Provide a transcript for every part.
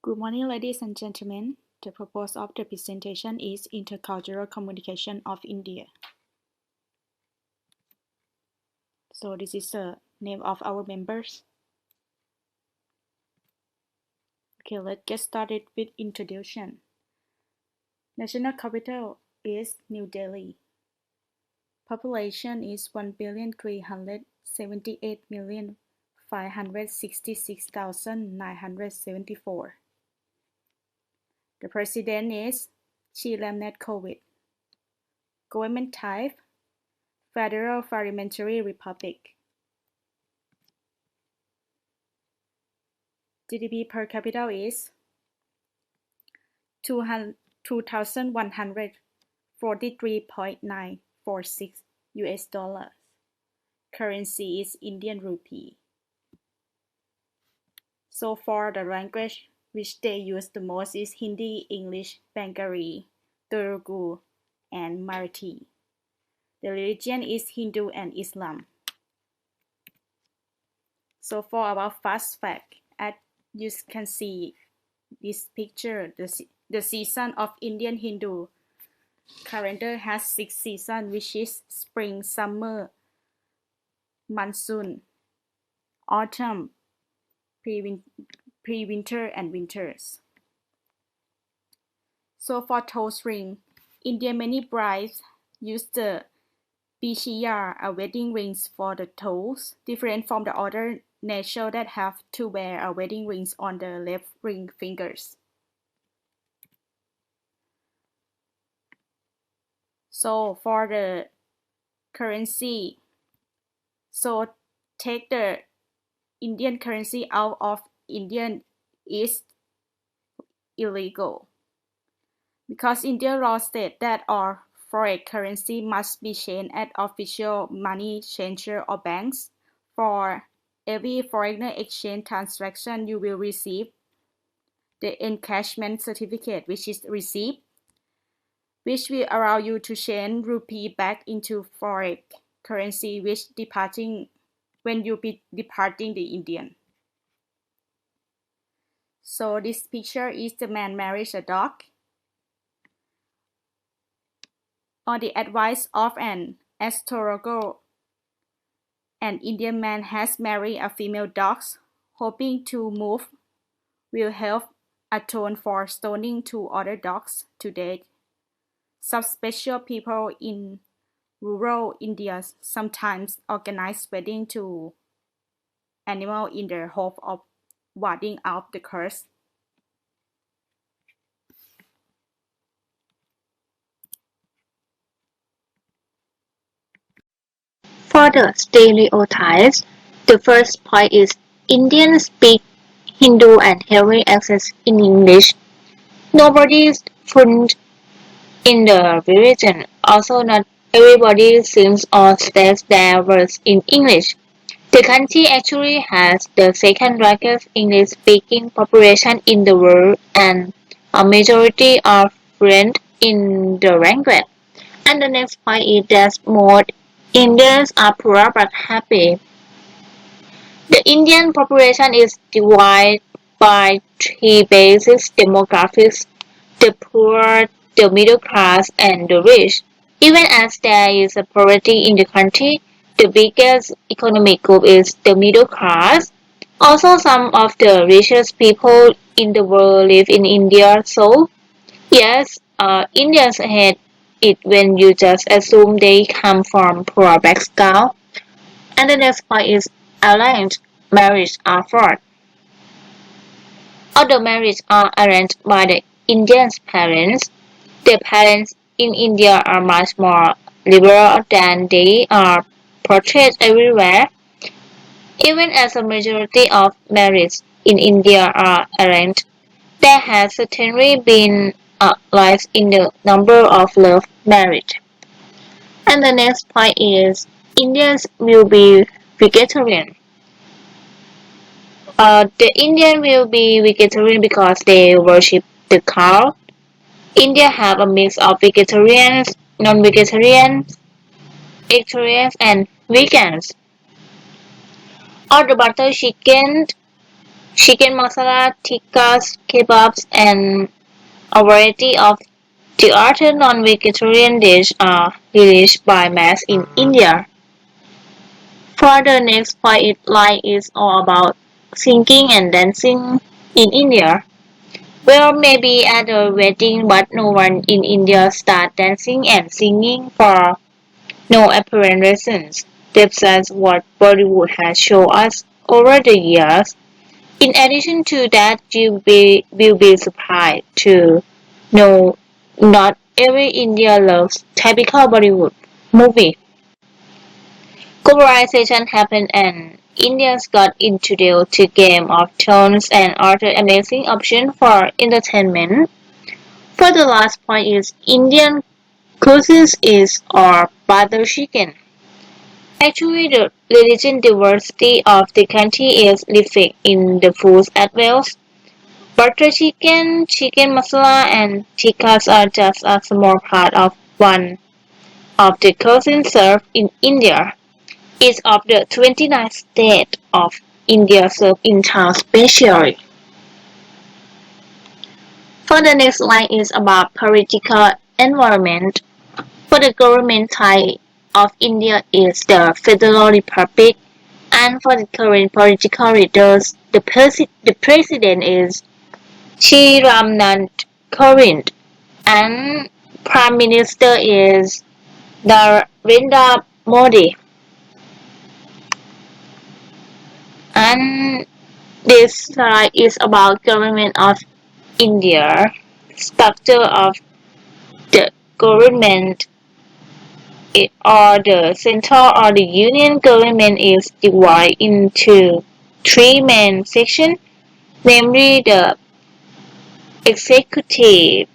Good morning, ladies and gentlemen. The purpose of the presentation is Intercultural Communication of India. So this is the name of our members. Okay, let's get started with introduction. National capital is New Delhi. Population is 1,378,566,974. The president is Limpiyaruxa. Government type, Federal Parliamentary Republic. GDP per capita is 2,143.946 US dollars. Currency is Indian rupee. So for the language which they use the most is Hindi, English, Bengali, Telugu, and Marathi. The religion is Hindu and Islam. So for about fast fact, as you can see this picture, the season of Indian Hindu calendar has 6 seasons, which is spring, summer, monsoon, autumn, pre-winter, and winters. So for toast ring, India many brides use the Bichiya, a wedding rings for the toes, different from the other nations that have to wear a wedding rings on the left ring fingers. So for the currency, so take the Indian currency out of Indian is illegal, because Indian law states that all foreign currency must be changed at official money changer or banks. For every foreign exchange transaction, you will receive the encashment certificate, which is receipt, which will allow you to change rupee back into foreign currency, which when you be departing the Indian. So this picture is the man marries a dog. On the advice of an astrologer, an Indian man has married a female dog, hoping to move will help atone for stoning 2 other dogs to death. Some special people in rural India sometimes organize weddings to animals in the hope of warding out the curse. For the stereotypes, the first point is Indians speak Hindu and heavily accent in English. Nobody is fluent in the religion. Also, not everybody sings or speaks their words in English. The country actually has the second largest English-speaking population in the world, and a majority are fluent in the language. And the next point is that most Indians are poor but happy. The Indian population is divided by 3 basic demographics: the poor, the middle class, and the rich. Even as there is a poverty in the country, the biggest economic group is the middle class. Also, some of the richest people in the world live in India, so yes, Indians hate it when you just assume they come from poor background. And the next point is arranged marriage are fraud. Although marriages are arranged by the Indian parents, the parents in India are much more liberal than they are portrayed everywhere. Even as a majority of marriages in India are arranged, there has certainly been a rise in the number of love marriages. And the next point is Indians will be vegetarian. The Indian will be vegetarian because they worship the cow. India have a mix of vegetarians, non-vegetarians, vegetarians, and vegans. Or the butter chicken Chicken masala, tikkas, kebabs, and a variety of the other non-vegetarian dishes are released by mass in India. For the next point, it like is all about singing and dancing in India. Well, maybe at a wedding, but no one in India start dancing and singing for no apparent reasons. That's what Bollywood has shown us over the years. In addition to that, will be surprised to know not every India loves typical Bollywood movie. Globalization happened and Indians got introduced to Game of Thrones and other amazing options for entertainment. For the last point is Indian cuisine is or butter chicken. Actually, the religion diversity of the country is reflected in the foods as well. Butter chicken, chicken masala, and tikkas are just a small part of one of the cuisine served in India. Each of the 29 states of India serve entire specially. For the next line is about political environment. For the government type of India is the Federal Republic, and for the current political leaders, the president is Shri Ramnath Kovind, and Prime Minister is Narendra Modi. And this slide is about government of India. Structure of the government or the central or the union government is divided into three main sections, namely the executive,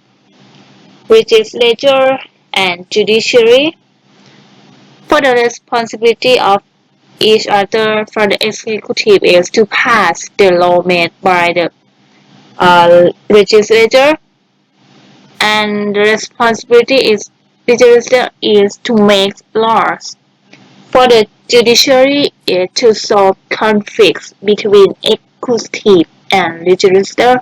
legislature, and judiciary. For the responsibility of each other for the executive is to pass the law made by the legislature, and the responsibility is legislature is to make laws. For the judiciary is to solve conflicts between executive and legislature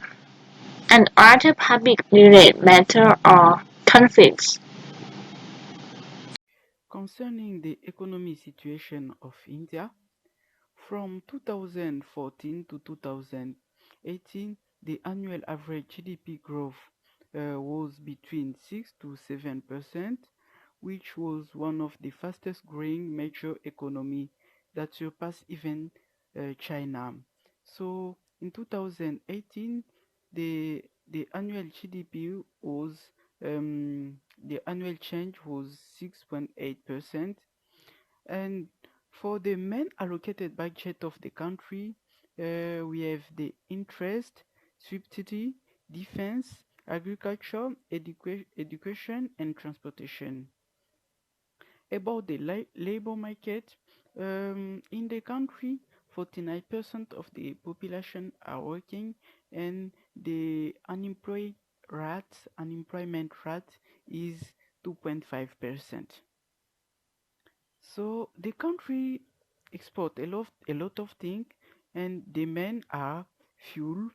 and other public-related matters or conflicts. Concerning the economic situation of India, from 2014 to 2018, the annual average GDP growth was between 6 to 7%, which was one of the fastest growing major economy that surpassed even China. So in 2018, the annual GDP was the annual change was 6.8%, and for the main allocated budget of the country, we have the interest, subsidy, defense, agriculture, education, and transportation. About the labor market, in the country, 49% of the population are working, and the unemployment rate is 2.5%. So the country export a lot of things, and the main are fuel,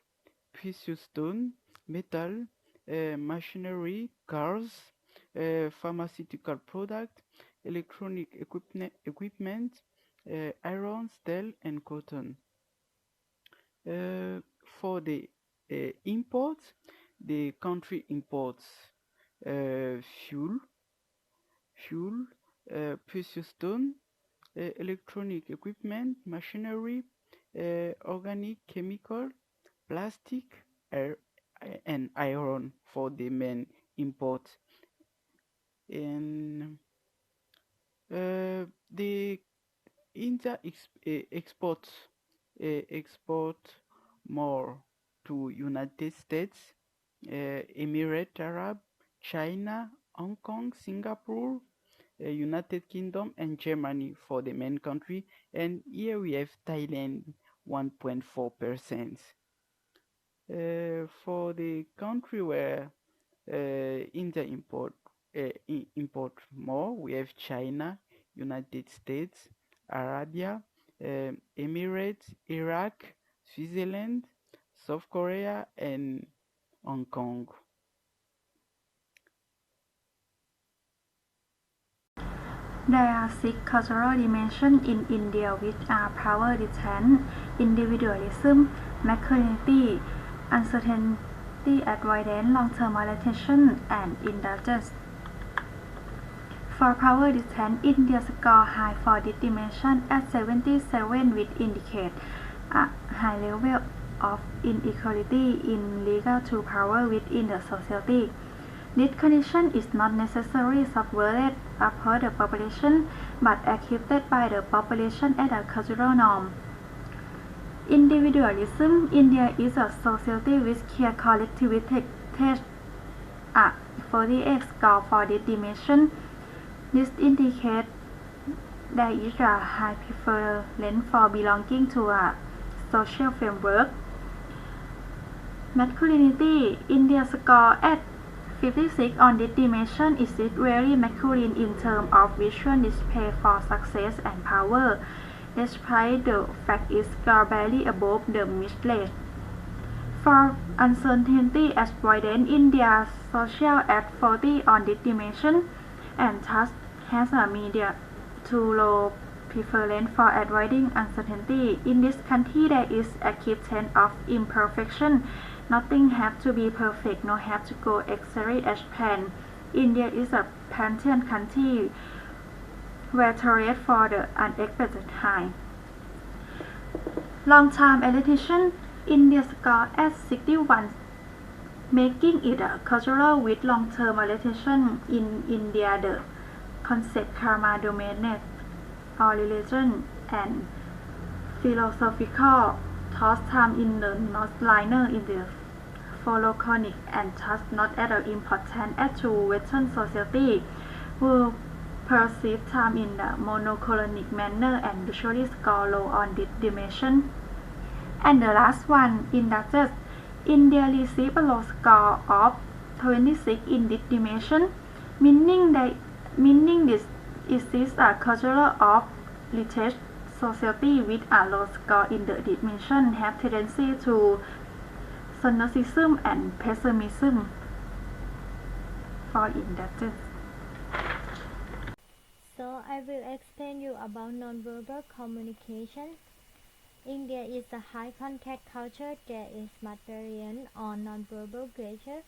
precious stone, metal, machinery, cars, pharmaceutical product, electronic equipment, iron, steel, and cotton. For the imports, the country imports uh, fuel, fuel, precious stone, electronic equipment, machinery, organic chemical, plastic, air, and iron for the main import. And the India export more to United States, Emirate Arab, China, Hong Kong, Singapore, United Kingdom, and Germany for the main country. And here we have Thailand, 1.4%. For the country where India import more, we have China, United States, Arabia, Emirates, Iraq, Switzerland, South Korea, and Hong Kong. There are 6 cultural dimensions in India which are power distance, individualism, masculinity, uncertainty, avoidance, long-term orientation, and indulgence. For power distance, India scored high for this dimension at 77, which indicates a high level of inequality in regard to power within the society. This condition is not necessarily subverted upon the population, but accepted by the population as a cultural norm. Individualism. India is a society with clear collectivity tests a 48 score for this dimension. This indicates there is a high preference for belonging to a social framework. Masculinity. India score at 56 on this dimension is very masculine in terms of visual display for success and power, despite the fact it scores barely above the middle. For uncertainty avoidance, India social at 40 on this dimension, and thus has a medium to low preference for avoiding uncertainty. In this country, there is acceptance of imperfection. Nothing has to be perfect, no have to go exactly as planned. India is a pattern country where tolerate for the unexpected high. Long-term education. India scored at 61, making it a cultural with long-term orientation. In India, the concept karma dominates all religion and philosophical thought time in the non-linear in the philochronic and thus not as important as to Western society, who perceive time in the monochronic manner and usually score low on this dimension. And the last one, indulgence. India received a low score of 26 in this dimension, meaning this exists a culture of rich society with a low score in the dimension have tendency to cynicism and pessimism. For indulgence. So I will explain you about nonverbal communication. India is a high contact culture. There is much variance on nonverbal gesture.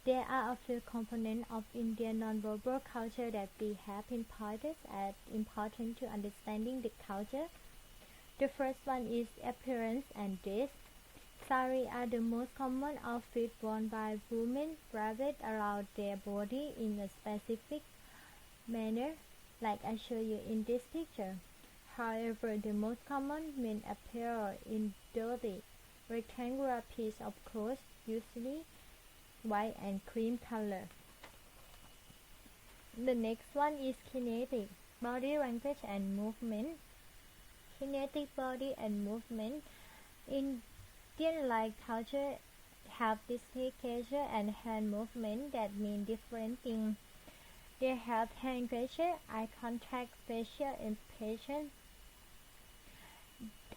There are a few components of Indian nonverbal culture that we have pinpointed as important to understanding the culture. The first one is appearance and dress. Saris are the most common outfit worn by women wrapped around their body in a specific manner, like I show you in this picture. However, the most common men appear in dirty, rectangular piece of cloth, usually white and cream color. The next one is kinetic, body language and movement. Kinetic body and movement. Indian-like culture have distinct gesture and hand movement that mean different things. They have hand gesture, eye contact, facial expression.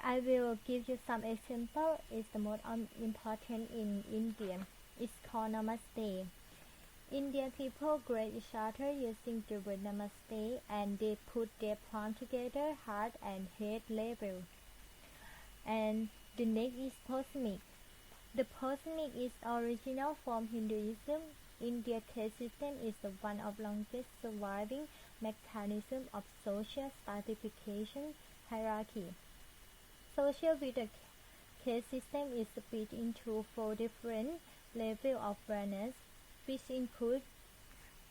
I will give you some example. It's the most important in India. It's called Namaste. Indian people greet each other using the word Namaste, and they put their palm together, heart and head level. And the next is posemic. The posemic is original from Hinduism. India's caste system is the one of longest surviving mechanism of social stratification hierarchy. Social with the caste system is split into 4 different levels of awareness, which include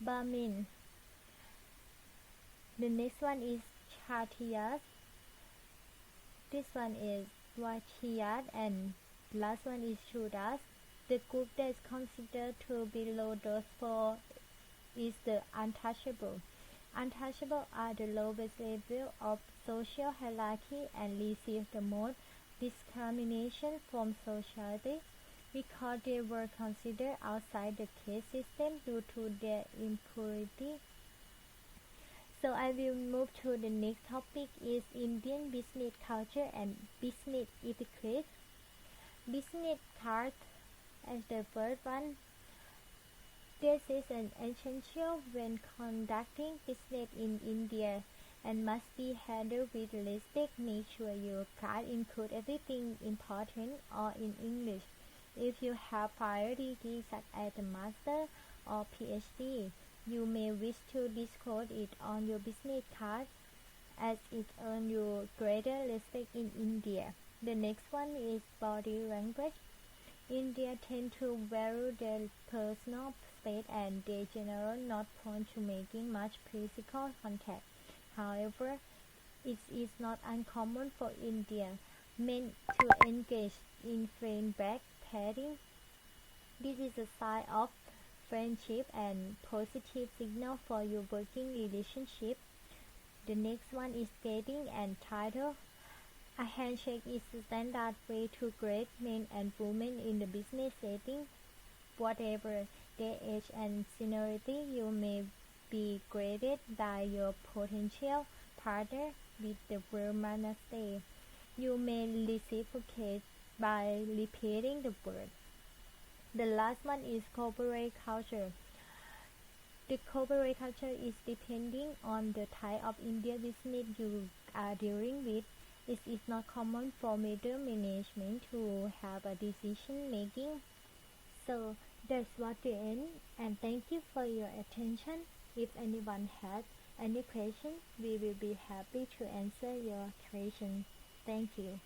Brahmin. The next one is Kshatriyas. This one is Vaishyas, and last one is Shudras. The group that is considered to be below those 4 is the untouchable. Untouchable are the lowest level of social hierarchy and receive the most discrimination from society because they were considered outside the caste system due to their impurity. So I will move to the next topic is Indian business culture and business etiquette. Business card as the first one. This is an essential when conducting business in India and must be handled with respect. Make sure your card includes everything important or in English. If you have priority such as a master or PhD, you may wish to disclose it on your business card as it earns you greater respect in India. The next one is body language. India tend to value their personal space and they generally not prone to making much physical contact. However, it is not uncommon for Indian men to engage in friend-back patting. This is a sign of friendship and positive signal for your working relationship. The next one is getting and title. A handshake is the standard way to greet men and women in the business setting. Whatever their age and seniority, you may be greeted by your potential partner with the word namaste. You may reciprocate by repeating the word. The last one is corporate culture. The corporate culture is depending on the type of Indian business you are dealing with. It is not common for middle management to have a decision making. So that's what we end, and thank you for your attention. If anyone has any question, we will be happy to answer your question. Thank you.